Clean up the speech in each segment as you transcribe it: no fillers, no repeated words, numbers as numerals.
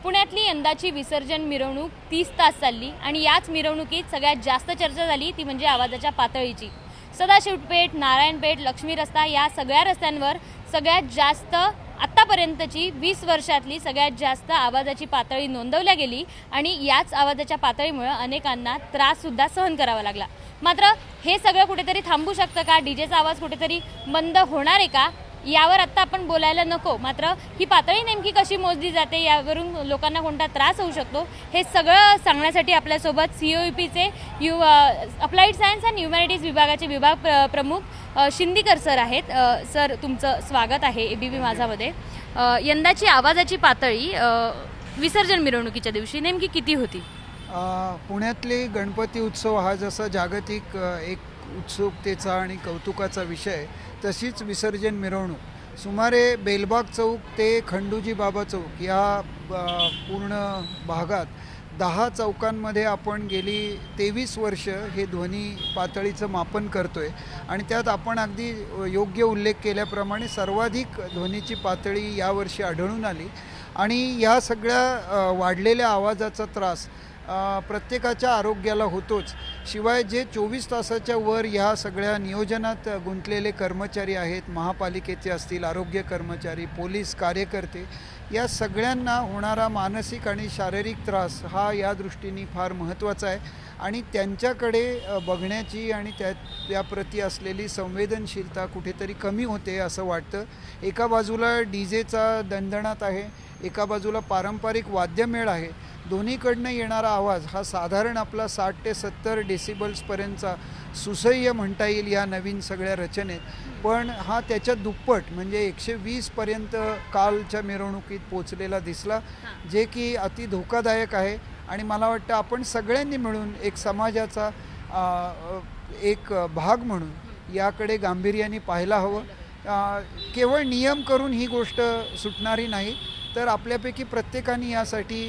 पुण्यातली यंदाची विसर्जन मिरवणूक 30 तास चालली आणि याच मिरवणुकीत सगळ्यात जास्त चर्चा झाली ती म्हणजे आवाजाच्या पातळीची। सदाशिवपेठ, नारायणपेठ, लक्ष्मी रस्ता या सगळ्या रस्त्यांवर सगळ्यात जास्त आत्तापर्यंतची 20 वर्षातली सगळ्यात जास्त आवाजाची पातळी नोंदवल्या गेली आणि याच आवाजाच्या पातळीमुळे अनेकांना त्राससुद्धा सहन करावा लागला। मात्र हे सगळं कुठेतरी थांबू शकतं का? डीजेचा आवाज कुठेतरी बंद होणार आहे का? यावर आत्ता आपण बोलायला नको। मात्र ही पातळी नेमकी कशी मोजली जाते, यावरून लोकांना कोणता त्रास होऊ शकतो, हे सगळं सांगण्यासाठी आपल्यासोबत COEPचे अप्लाइड सायन्स अँड ह्युमॅनिटीज विभागाचे विभाग प्रमुख शिंदीकर सर आहेत। सर, तुमचं स्वागत आहे ABP माझामध्ये। यंदाची आवाजाची पातळी विसर्जन मिरवणुकीच्या दिवशी नेमकी किती होती? पुण्यातले गणपती उत्सव हा जसा जागतिक एक उत्सुकतेचा आणि कौतुकाचा विषय, तशीच विसर्जन मिरवणूक सुमारे बेलबाग चौक ते खंडूजी बाबा चौक या पूर्ण भागात 10 चौकांमध्ये आपण गेली 23 वर्ष हे ध्वनी पातळीचं मापन करतोय आणि त्यात आपण अगदी योग्य उल्लेख केल्याप्रमाणे सर्वाधिक ध्वनीची पातळी यावर्षी आढळून आली आणि या सगळ्या वाढलेल्या आवाजाचा त्रास प्रत्येकाच्या आरोग्याला होतोच। शिवाय जे 24 तासाच्या वर ह्या सगळ्या नियोजनात गुंतलेले कर्मचारी आहेत, महापालिकेचे असतील, आरोग्य कर्मचारी, पोलीस कार्यकर्ते, या सगळ्यांना होणारा मानसिक आणि शारीरिक त्रास हा या दृष्टीने फार महत्त्वाचा आहे आणि त्यांच्याकडे बघण्याची आणि त्याप्रती असलेली संवेदनशीलता कुठेतरी कमी होते असं वाटतं। एका बाजूला डीजेचा दणदणाट आहे, एका बाजूला पारंपरिक वाद्यमेळ आहे। दोन्हीकडनं येणारा आवाज हा साधारण आपला 60 ते 70 डेसिबल्सपर्यंतचा सुसह्य म्हणता येईल या नवीन सगळ्या रचनेत, पण हा त्याच्या दुप्पट म्हणजे 120पर्यंत कालच्या मिरवणुकीत पोचलेला दिसला, जे की अति धोकादायक आहे आणि मला वाटतं आपण सगळ्यांनी मिळून एक समाजाचा एक भाग म्हणून याकडे गांभीर्याने पाहायला हवं। केवळ नियम करून ही गोष्ट सुटणारी नाही, तर आपल्यापैकी प्रत्येकाने यासाठी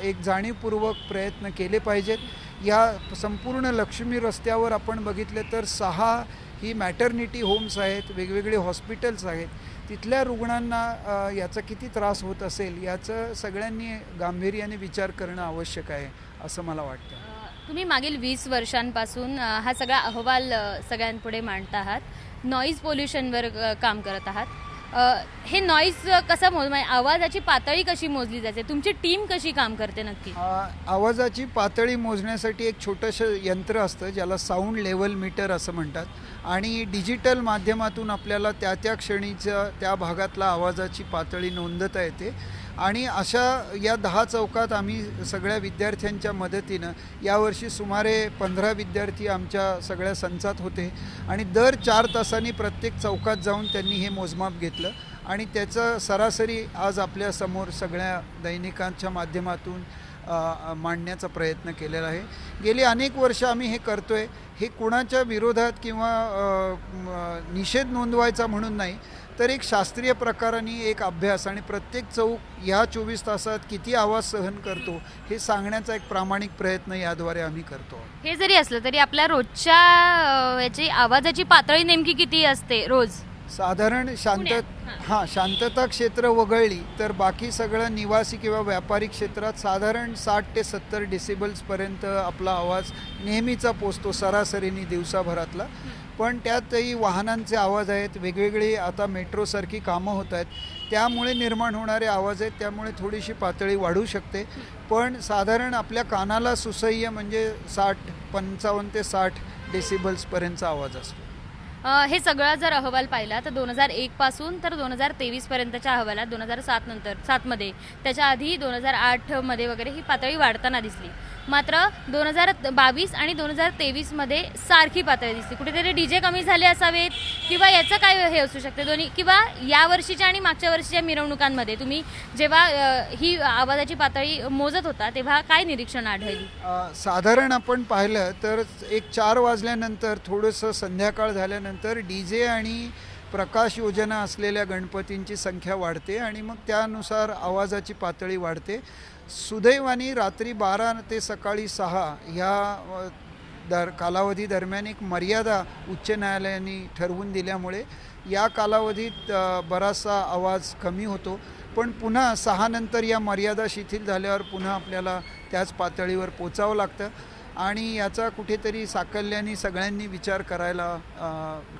एक जाणीवपूर्वक प्रयत्न केले पाहिजेत। या संपूर्ण लक्ष्मी रस्त्यावर आपण बघितले तर 6 ही मॅटर्निटी होम्स आहेत, वेगवेगळे हॉस्पिटल्स आहेत। तिथल्या रुग्णांना याचा किती त्रास होत असेल याचं सगळ्यांनी गांभीर्याने विचार करणं आवश्यक आहे असं मला वाटतं। तुम्ही मागील 20 वर्षांपासून हा सगळा अहवाल सगळ्यांपुढे मांडत आहात, नॉईज पोल्युशनवर काम करत आहात। हे नॉईज कसं आवाजाची पातळी कशी मोजली जाते, तुमची टीम कशी काम करते नक्की? आवाजाची पातळी मोजण्यासाठी एक छोटंसं यंत्र असतं ज्याला साऊंड लेवल मीटर असं म्हणतात आणि डिजिटल माध्यमातून आपल्याला त्या क्षणीच्या त्या भागातला आवाजाची पातळी नोंदवता येते आणि अशा या 10 चौकात आम्ही सगळ्या विद्यार्थ्यांच्या मदतीनं यावर्षी सुमारे 15 विद्यार्थी आमच्या सगळ्या संचात होते आणि दर 4 तासांनी प्रत्येक चौकात जाऊन त्यांनी हे मोजमाप घेतलं आणि त्याचं सरासरी आज आपल्यासमोर सगळ्या दैनिकांच्या माध्यमातून मांडण्याचा प्रयत्न केलेला आहे। गेली अनेक वर्ष आम्ही हे करतोय, हे कुणाच्या विरोधात किंवा निषेध नोंदवायचा म्हणून नाही, तर एक शास्त्रीय प्रकाराने एक अभ्यास आणि प्रत्येक चौक ह्या 24 तासात किती आवाज सहन करतो हे सांगण्याचा एक प्रामाणिक प्रयत्न याद्वारे आम्ही करतो। हे जरी असलं तरी आपल्या रोजच्या याची आवाजाची पातळी नेमकी किती असते रोज? साधारण शांतता क्षेत्र वगळली तर बाकी सगळं निवासी किंवा व्यापारी क्षेत्रात साधारण 60 ते 70 डेसिबल्सपर्यंत आपला आवाज नेहमीचा पोचतो सरासरीने दिवसाभरातला। पण त्यातही वाहनांचे आवाज आहेत, वेगवेगळी आता मेट्रोसारखी कामं होत आहेत, त्यामुळे निर्माण होणारे आवाज आहेत, त्यामुळे थोडीशी पातळी वाढू शकते, पण साधारण आपल्या कानाला सुसह्य म्हणजे 55 ते 60 डेसिबल्सपर्यंतचा आवाज असतो। हे सगळं जर अहवाल पाहिला तर 2001 पासून तर 2023 पर्यंतच्या अहवालात 2007 मध्ये, त्याच्या आधी 2008 मध्ये वगैरे ही पातळी वाढताना दिसली। मात्र 2022 आणि 2023 मध्ये सारखी पातळी दिसली। कुठेतरी डीजे कमी झाले असावेत किंवा याचं काय हे असू शकते दोन्ही, किंवा या वर्षीच्या आणि मागच्या वर्षीच्या मिरवणुकांमध्ये तुम्ही जेव्हा ही आवाजाची पातळी मोजत होता तेव्हा काय निरीक्षण आढळली? साधारण आपण पाहिलं तर एक 4 वाजल्यानंतर थोडंसं संध्याकाळ झाल्यानंतर डीजे आणि प्रकाश योजना असलेल्या गणपतींची संख्या वाढते आणि मग त्यानुसार आवाजाची पातळी वाढते। सुदैवाने रात्री 12 ते सकाळी 6 ह्या कालावधी दरम्यान एक मर्यादा उच्च न्यायालयाने ठरवून दिल्यामुळे या कालावधीत बराचसा आवाज कमी होतो, पण पुन्हा 6 नंतर या मर्यादा शिथिल झाल्यावर पुन्हा आपल्याला त्याच पातळीवर पोचावं लागतं आणि याचा कुठेतरी साकल्याने सगळ्यांनी विचार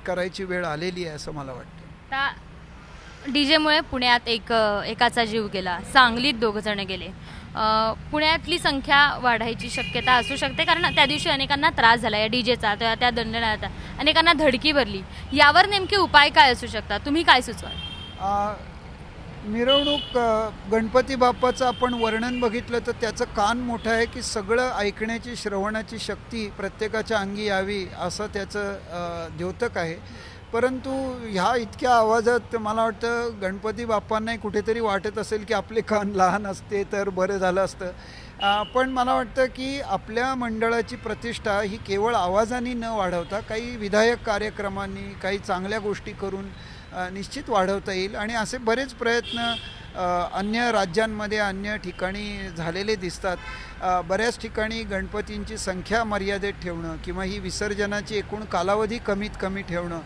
करायची वेळ आलेली आहे असं मला वाटतं. आता डीजेमुळे पुण्यात एकाचा जीव गेला, सांगलीत 2 जण गेले. पुण्यातली संख्या वाढायची शक्यता असू शकते, कारण त्या दिवशी अनेकांना त्रास झाला या डीजेचा, त्या दंडनाचा, अनेकांना धडकी भरली. यावर नेमके उपाय काय असू शकतात, तुम्ही काय सुचवाल? मिरवणूक गणपती बाप्पाचं आपण वर्णन बघितलं तर त्याचं कान मोठं आहे की सगळं ऐकण्याची श्रवणाची शक्ती प्रत्येकाच्या अंगी यावी असं त्याचं द्योतक आहे. परंतु ह्या इतक्या आवाजात मला वाटतं गणपती बाप्पांनाही कुठेतरी वाटत असेल की आपले कान लहान असते तर बरं झालं असतं. पण मला वाटतं की आपल्या मंडळाची प्रतिष्ठा ही केवळ आवाजाने न वाढवता काही विधायक कार्यक्रमांनी, काही चांगल्या गोष्टी करून निश्चित वाढवता येईल. आणि असे बरेच प्रयत्न अन्य राज्यांमध्ये, अन्य ठिकाणी झालेले दिसतात. बऱ्याच ठिकाणी गणपतींची संख्या मर्यादित ठेवणं किंवा ही विसर्जनाची एकूण कालावधी कमीत कमी ठेवणं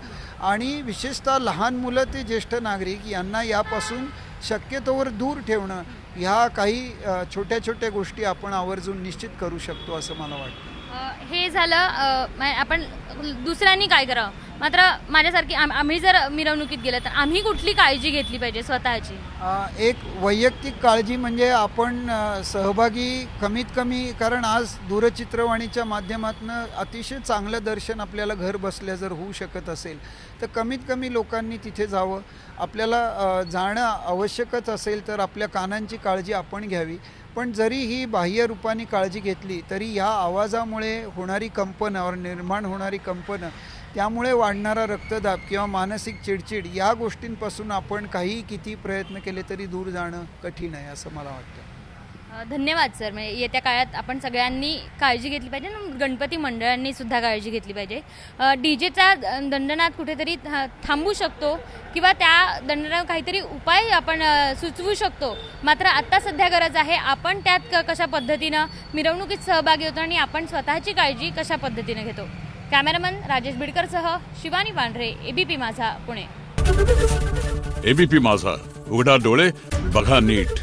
आणि विशेषतः लहान मुलं ते ज्येष्ठ नागरिक यांना यापासून शक्यतोवर दूर ठेवणं, ह्या काही छोट्या छोट्या गोष्टी आपण आवर्जून निश्चित करू शकतो असं मला वाटतं. हे झालं, आपण दुसऱ्यांनी काय करावं. मात्र माझ्यासारखी आम्ही जर मिरवणुकीत गेलं तर आम्ही कुठली काळजी घेतली पाहिजे स्वतःची? एक वैयक्तिक काळजी म्हणजे आपण सहभागी कमीत कमी, कारण आज दूरचित्रवाणीच्या माध्यमातून अतिशय चांगलं दर्शन आपल्याला घर बसल्या जर होऊ शकत असेल तर कमीत कमी लोकांनी तिथे जावं. आपल्याला जाणं आवश्यकच असेल तर आपल्या कानांची काळजी आपण घ्यावी. पण जरी ही बाह्य रूपाने काळजी घेतली तरी ह्या आवाजामुळे होणारी कंपनं, निर्माण होणारी कंपनं, त्यामुळे वाढणारा रक्तदाब किंवा मानसिक चिडचिड या गोष्टींपासून आपण काही किती प्रयत्न केले तरी दूर जाणं कठीण आहे असं मला वाटतं. धन्यवाद सर. म्हणजे येत्या काळात आपण सगळ्यांनी काळजी घेतली पाहिजे, गणपती मंडळांनी सुद्धा काळजी घेतली पाहिजे. डीजेचा दंडनाद कुठेतरी थांबू शकतो किंवा त्या दंडनावर काहीतरी उपाय आपण सुचवू शकतो. मात्र आत्ता सध्या गरज आहे आपण त्यात कशा पद्धतीनं मिरवणुकीत सहभागी होतो आणि आपण स्वतःची काळजी कशा पद्धतीने घेतो. कॅमेरामन राजेश बिडकरसह शिवानी पांढरे, एबीपी माझा, पुणे. एबीपी माझा, उघडा डोळे बघा नीट.